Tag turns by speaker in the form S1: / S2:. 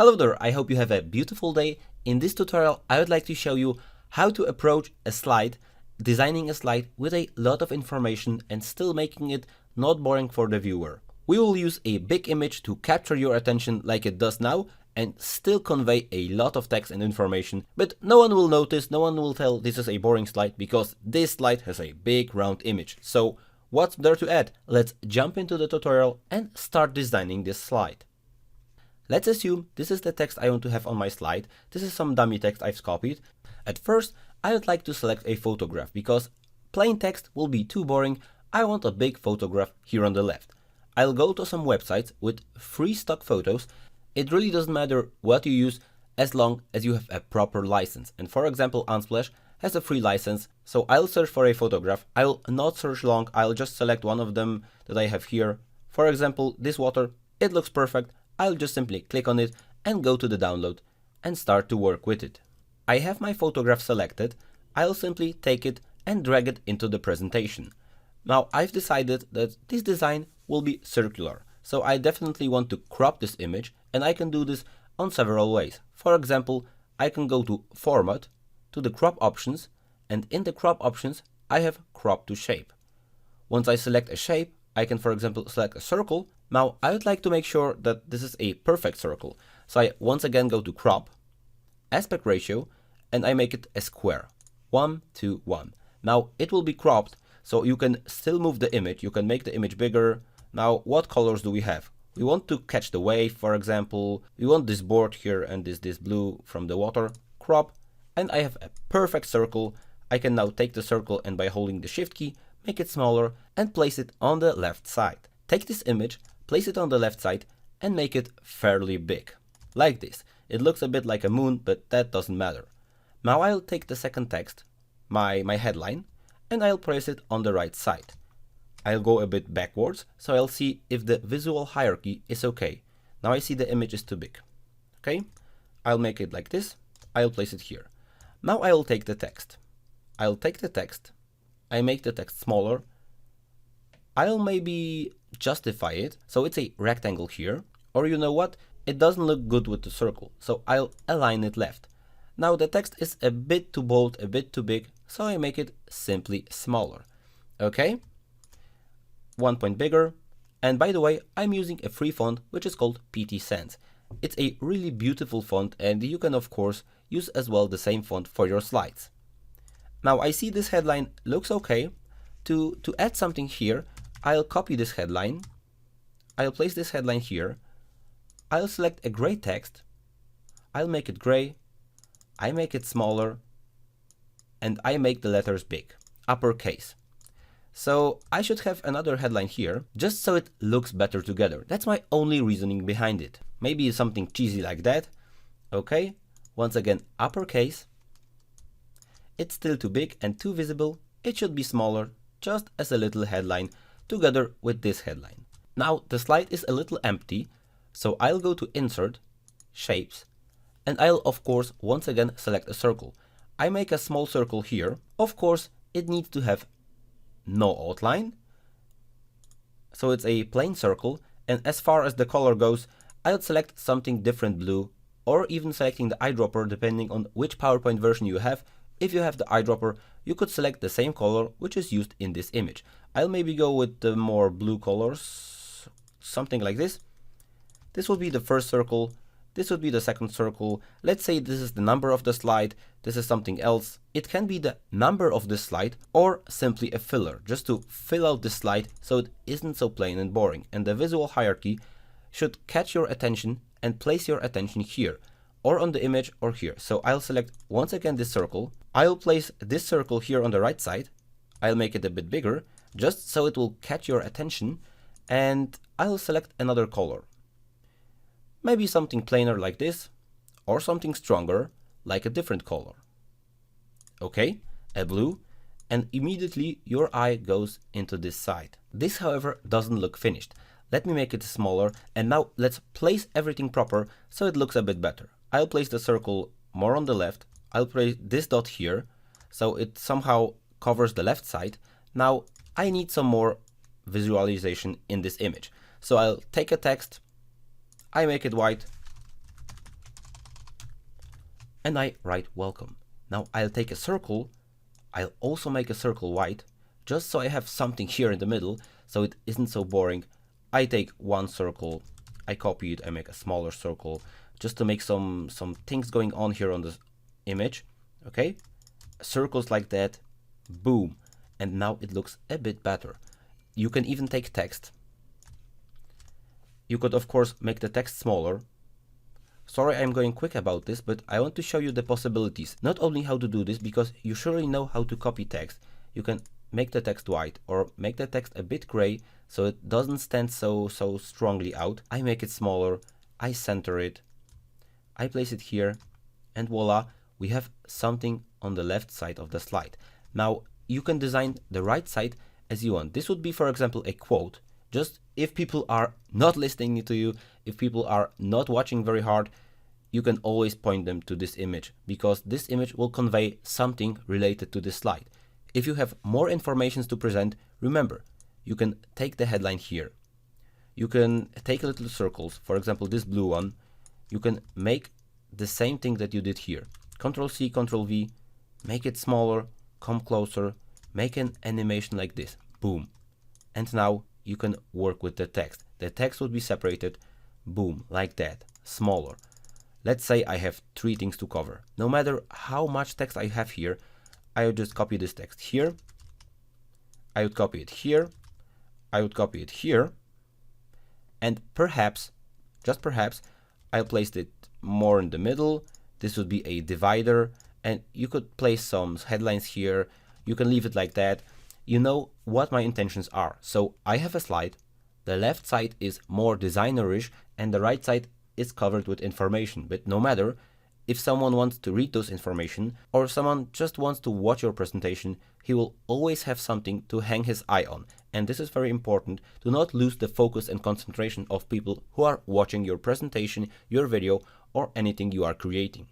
S1: Hello there, I hope you have a beautiful day. In this tutorial, I would like to show you how to approach a slide, designing a slide with a lot of information and still making it not boring for the viewer. We will use a big image to capture your attention like it does now and still convey a lot of text and information, but no one will notice, no one will tell this is a boring slide because this slide has a big round image. So what's there to add? Let's jump into the tutorial and start designing this slide. Let's assume this is the text I want to have on my slide. This is some dummy text I've copied. At first, I would like to select a photograph because plain text will be too boring. I want a big photograph here on the left. I'll go to some websites with free stock photos. It really doesn't matter what you use as long as you have a proper license. And for example, Unsplash has a free license. So I'll search for a photograph. I'll not search long. I'll just select one of them that I have here. For example, this water, it looks perfect. I'll just simply click on it and go to the download and start to work with it. I have my photograph selected. I'll simply take it and drag it into the presentation. Now I've decided that this design will be circular. So I definitely want to crop this image, and I can do this on several ways. For example, I can go to Format, to the crop options, and in the crop options, I have crop to shape. Once I select a shape, I can, for example, select a circle. Now I would like to make sure that this is a perfect circle. So I once again go to crop, aspect ratio, and I make it a square, 1:1. Now it will be cropped, so you can still move the image. You can make the image bigger. Now what colors do we have? We want to catch the wave, for example. We want this board here and this blue from the water. Crop, and I have a perfect circle. I can now take the circle and by holding the shift key, make it smaller and place it on the left side. Take this image, place it on the left side and make it fairly big. Like this. It looks a bit like a moon, but that doesn't matter. Now I'll take the second text, my headline, and I'll place it on the right side. I'll go a bit backwards, so I'll see if the visual hierarchy is okay. Now I see the image is too big. Okay, I'll make it like this. I'll place it here. Now I'll take the text. I'll take the text. I make the text smaller. I'll maybe justify it, so it's a rectangle here. Or you know what? It doesn't look good with the circle, so I'll align it left. Now the text is a bit too bold, a bit too big, so I make it simply smaller. Okay? 1 point bigger. And by the way, I'm using a free font which is called PT Sans. It's a really beautiful font, and you can of course use as well the same font for your slides. Now I see this headline looks okay. To add something here, I'll copy this headline. I'll place this headline here. I'll select a gray text. I'll make it gray. I make it smaller. And I make the letters big, uppercase. So I should have another headline here, just so it looks better together. That's my only reasoning behind it. Maybe something cheesy like that. Okay, once again, uppercase. It's still too big and too visible. It should be smaller, just as a little headline together with this headline. Now the slide is a little empty, so I'll go to Insert, Shapes, and I'll of course once again select a circle. I make a small circle here. Of course, it needs to have no outline, so it's a plain circle, and as far as the color goes, I'll select something different blue, or even selecting the eyedropper depending on which PowerPoint version you have. If you have the eyedropper, you could select the same color which is used in this image. I'll maybe go with the more blue colors, something like this. This will be the first circle. This would be the second circle. Let's say this is the number of the slide. This is something else. It can be the number of this slide or simply a filler, just to fill out the slide so it isn't so plain and boring. And the visual hierarchy should catch your attention and place your attention here, or on the image or here. So I'll select once again this circle. I'll place this circle here on the right side. I'll make it a bit bigger, just so it will catch your attention. And I'll select another color. Maybe something plainer like this, or something stronger, like a different color. Okay, a blue, and immediately your eye goes into this side. This, however, doesn't look finished. Let me make it smaller, and now let's place everything proper so it looks a bit better. I'll place the circle more on the left. I'll place this dot here, so it somehow covers the left side. Now I need some more visualization in this image. So I'll take a text, I make it white, and I write welcome. Now I'll take a circle. I'll also make a circle white, just so I have something here in the middle, so it isn't so boring. I take one circle, I copy it, I make a smaller circle, just to make some things going on here on the image. Okay, circles like that, boom, and now it looks a bit better. You can even take text. You could of course make the text smaller. Sorry, I'm going quick about this, but I want to show you the possibilities. Not only how to do this, because you surely know how to copy text. You can make the text white or make the text a bit gray so it doesn't stand so strongly out. I make it smaller, I center it, I place it here, and voila, we have something on the left side of the slide. Now you can design the right side as you want. This would be, for example, a quote. Just if people are not listening to you, if people are not watching very hard, you can always point them to this image, because this image will convey something related to this slide. If you have more information to present, remember, you can take the headline here. You can take little circles, for example, this blue one. You can make the same thing that you did here. Ctrl C, Ctrl V, make it smaller, come closer, make an animation like this, boom. And now you can work with the text. The text would be separated, boom, like that, smaller. Let's say I have 3 things to cover. No matter how much text I have here, I would just copy this text here, I would copy it here, I would copy it here, and perhaps, just perhaps, I'll place it more in the middle. This would be a divider, and you could place some headlines here. You can leave it like that. You know what my intentions are. So I have a slide. The left side is more designerish and the right side is covered with information. But no matter, if someone wants to read those information or someone just wants to watch your presentation, he will always have something to hang his eye on. And this is very important, to not lose the focus and concentration of people who are watching your presentation, your video, or anything you are creating.